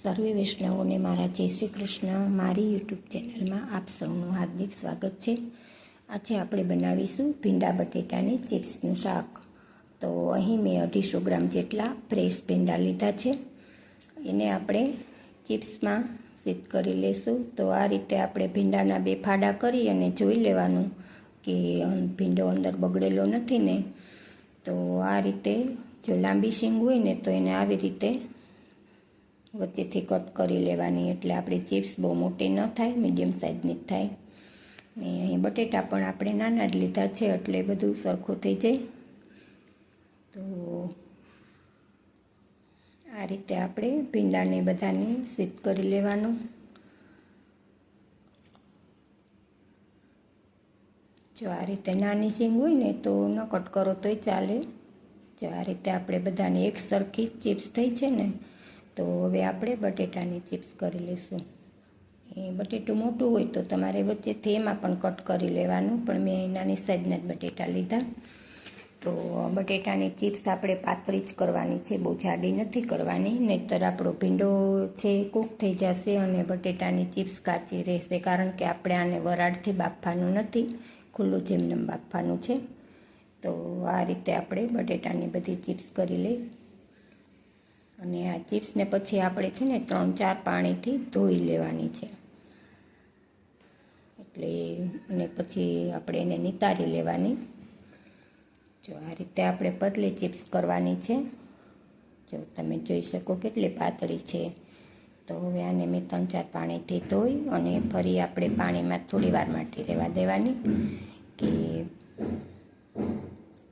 સર્વે વૈષ્ણવોને મારા જય શ્રી કૃષ્ણ. મારી યુટ્યુબ ચેનલમાં આપ સૌનું હાર્દિક સ્વાગત છે. આજે આપણે બનાવીશું ભીંડા બટેટાની ચિપ્સનું શાક. તો અહીં મેં 250 ગ્રામ જેટલા ફ્રેશ ભીંડા લીધા છે. એને આપણે ચિપ્સમાં ફિટ કરી લઈશું. તો આ રીતે આપણે ભીંડાના 2 ફાડા કરી અને જોઈ લેવાનું કે ભીંડો અંદર બગડેલો નથી ને. તો આ રીતે જો લાંબી શીંગ હોય ને તો એને આવી રીતે વચ્ચેથી કટ કરી લેવાની, એટલે આપણી ચિપ્સ બહુ મોટી ન થાય, મીડિયમ સાઇઝની જ થાય. ને અહીં બટેટા પણ આપણે નાના જ લીધા છે એટલે બધું સરખું થઈ જાય. તો આ રીતે આપણે ભીંડાને બધાને સીધ કરી લેવાનું. જો આ રીતે નાની શીંગ હોય ને તો ન કટ કરો તોય ચાલે. જો આ રીતે આપણે બધાને એક સરખી ચિપ્સ થઈ છે ને, તો હવે આપણે બટેટાની ચિપ્સ કરી લઈશું. એ બટેટું મોટું હોય તો તમારે વચ્ચેથી એમાં પણ કટ કરી લેવાનું, પણ મેં નાની સાઈઝના જ બટેટા લીધા. તો બટેટાની ચિપ્સ આપણે પાતળી જ કરવાની છે, બહુ જાડી નથી કરવાની, નહીંતર આપણો ભીંડો છે કૂક થઈ જશે અને બટેટાની ચિપ્સ કાચી રહેશે. કારણ કે આપણે આને વરાળથી બાફવાનું નથી, ખુલ્લું જેમનેમ બાફવાનું છે. તો આ રીતે આપણે બટેટાની બધી ચિપ્સ કરી લઈ. અને આ ચિપ્સને પછી આપણે છે ને 3-4 પાણીથી ધોઈ લેવાની છે. એટલે અને પછી આપણે એને નિતારી લેવાની. જો આ રીતે આપણે પતલી ચિપ્સ કરવાની છે. જો તમે જોઈ શકો કેટલી પાતળી છે. તો હવે આને મેં 3-4 પાણીથી ધોઈ અને ફરી આપણે પાણીમાં થોડી વાર માટે રહેવા દેવાની. કે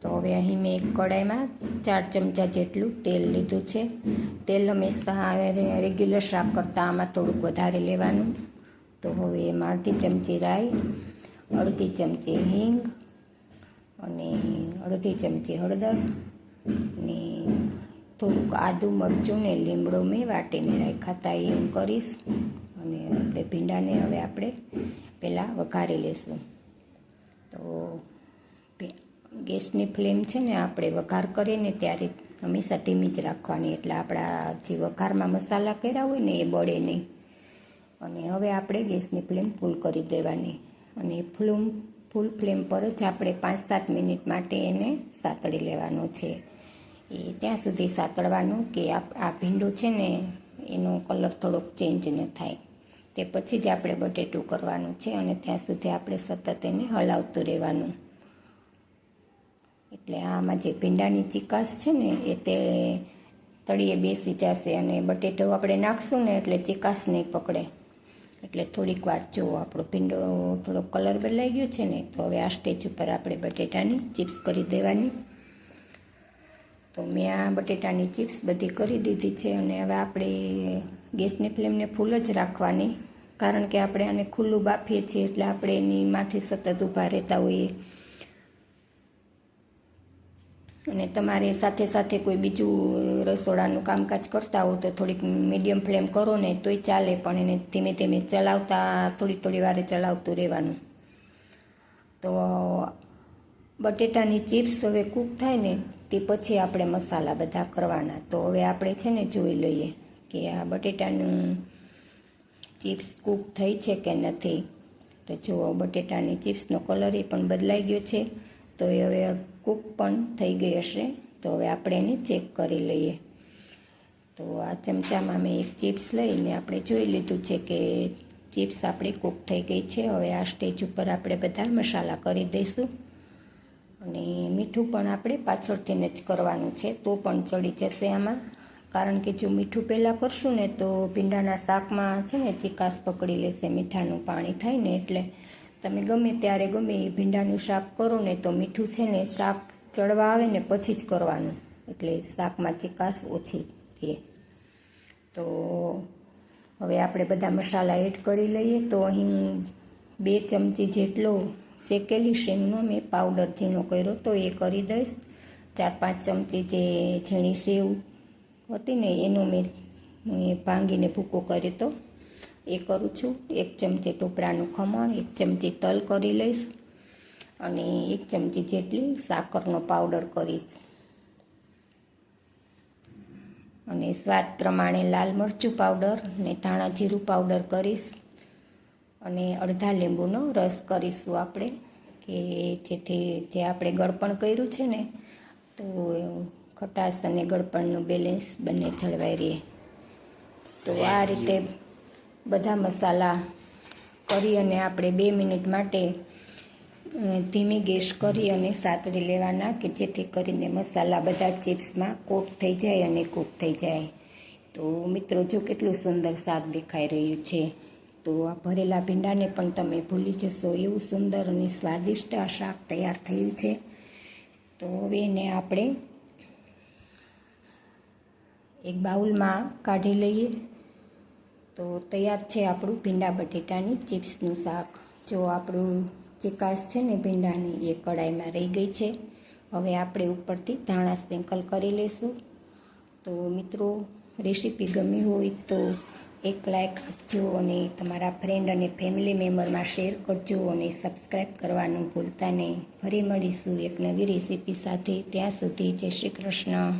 તો હવે અહીં મેં એક કડાઈમાં 4 ચમચા જેટલું તેલ લીધું છે. તેલ હંમેશા રેગ્યુલર શાક કરતાં આમાં થોડુંક વધારે લેવાનું. તો હવે એમાં 1/2 ચમચી રાઈ, 1/2 ચમચી હિંગ અને 1/2 ચમચી હળદર ને થોડુંક આદું, મરચું ને લીમડો મેં વાટીને રાખ્યા હતા, એ હું કરીશ. અને આપણે ભીંડાને હવે આપણે પહેલાં વઘારી લઈશું. તો ગેસની ફ્લેમ છે ને આપણે વઘાર કરીએ ને ત્યારે હંમેશા ધીમી જ રાખવાની, એટલે આપણા જે વઘારમાં મસાલા કર્યા હોય ને એ બળે નહીં. અને હવે આપણે ગેસની ફ્લેમ ફૂલ કરી દેવાની અને ફૂલ ફ્લેમ પર જ આપણે 5-7 મિનિટ માટે એને સાતળી લેવાનો છે. એ ત્યાં સુધી સાતળવાનું કે આ ભીંડું છે ને એનો કલર થોડોક ચેન્જ ન થાય. તે પછી જ આપણે બટેટું કરવાનું છે અને ત્યાં સુધી આપણે સતત એને હલાવતું રહેવાનું. એટલે આમાં જે ભીંડાની ચિકાસ છે ને એ તે તળીએ બેસી જશે અને બટેટું આપણે નાખશું ને એટલે ચિકાસ નહીં પકડે. એટલે થોડીક વાર જો આપણો ભીંડો થોડો કલર બદલાઈ ગયો છે ને, તો હવે આ સ્ટેજ ઉપર આપણે બટેટાની ચિપ્સ કરી દેવાની. તો મેં આ બટેટાની ચિપ્સ બધી કરી દીધી છે અને હવે આપણે ગેસની ફ્લેમને ફૂલ જ રાખવાની, કારણ કે આપણે આને ખુલ્લું બાફીએ છીએ એટલે આપણે એની માથે સતત ઊભા રહેતા હોઈએ. અને તમારે સાથે સાથે કોઈ બીજું રસોડાનું કામકાજ કરતા હો તો થોડીક મીડિયમ ફ્લેમ કરો ને તોય ચાલે, પણ એને ધીમે ધીમે ચલાવતા થોડી વારે ચલાવતું રહેવાનું. તો બટેટાની ચિપ્સ હવે કૂક થાય ને તે પછી આપણે મસાલા બધા કરવાના. તો હવે આપણે છે ને જોઈ લઈએ કે આ બટેટાનું ચિપ્સ કૂક થઈ છે કે નથી. તો જુઓ બટેટાની ચિપ્સનો કલર એ પણ બદલાઈ ગયો છે. તો એ હવે કૂક પણ થઈ ગઈ હશે. તો હવે આપણે એને ચેક કરી લઈએ. તો આ ચમચામાં મેં એક ચિપ્સ લઈને આપણે જોઈ લીધું છે કે ચિપ્સ આપણી કૂક થઈ ગઈ છે. હવે આ સ્ટેજ ઉપર આપણે બધા મસાલા કરી દઈશું. અને મીઠું પણ આપણે પાછળથીને જ કરવાનું છે, તો પણ ચડી જશે આમાં. કારણ કે જો મીઠું પહેલાં કરશું ને તો ભીંડાના શાકમાં છે ને ચિકાસ પકડી લેશે, મીઠાનું પાણી થાય ને. એટલે તમે ગમે ત્યારે ગમે એ ભીંડાનું શાક કરો ને તો મીઠું છે ને શાક ચડવા આવે ને પછી જ કરવાનું, એટલે શાકમાં ચિકાસ ઓછી રહે. તો હવે આપણે બધા મસાલા એડ કરી લઈએ. તો અહીં 2 ચમચી જેટલો શેકેલી શેંગનો મેં પાવડર ઝીણો કર્યો તો એ કરી દઈશ. 4-5 ચમચી જે ઝીણી સેવ હતી ને એનો મેં ભાંગીને ભૂકો કર્યો તો એ કરું છું. 1 ચમચી ટોપરાનું ખમણ, 1 ચમચી તલ કરી લઈશ અને 1 ચમચી જેટલી સાકરનો પાવડર કરીશ. અને સ્વાદ પ્રમાણે લાલ મરચું પાવડર ને ધાણા જીરું પાવડર કરીશ અને અડધા લીંબુનો રસ કરીશું આપણે, કે જેથી જે આપણે ગળપણ કર્યું છે ને તો ખટાશ અને ગળપણનું બેલેન્સ બંને જળવાઈ રહે. તો આ રીતે બધા મસાલા કરી અને આપણે 2 મિનિટ માટે ધીમી ગેસ કરી અને સાતળી લેવાના, કે જેથી કરીને મસાલા બધા ચિપ્સમાં કોટ થઈ જાય અને કૂક થઈ જાય. તો મિત્રો જો કેટલું સુંદર શાક દેખાઈ રહ્યું છે. તો આ ભરેલા ભીંડાને પણ તમે ભૂલી જશો એવું સુંદર અને સ્વાદિષ્ટ આ શાક તૈયાર થયું છે. તો હવે એને આપણે એક બાઉલમાં કાઢી લઈએ. તો તૈયાર છે આપણું ભીંડા બટેટાની ચિપ્સનું શાક. જો આપણું ચિકાશ છે ને ભીંડાની એ કડાઈમાં રહી ગઈ છે. હવે આપણે ઉપરથી ધાણા સ્પ્રિંકલ કરી લઈશું. તો મિત્રો રેસીપી ગમી હોય તો એક લાઈક આપજો અને તમારા ફ્રેન્ડ અને ફેમિલી મેમ્બરમાં શેર કરજો અને સબસ્ક્રાઈબ કરવાનું ભૂલતા નહીં. ફરી મળીશું એક નવી રેસીપી સાથે. ત્યાં સુધી જય શ્રી કૃષ્ણ.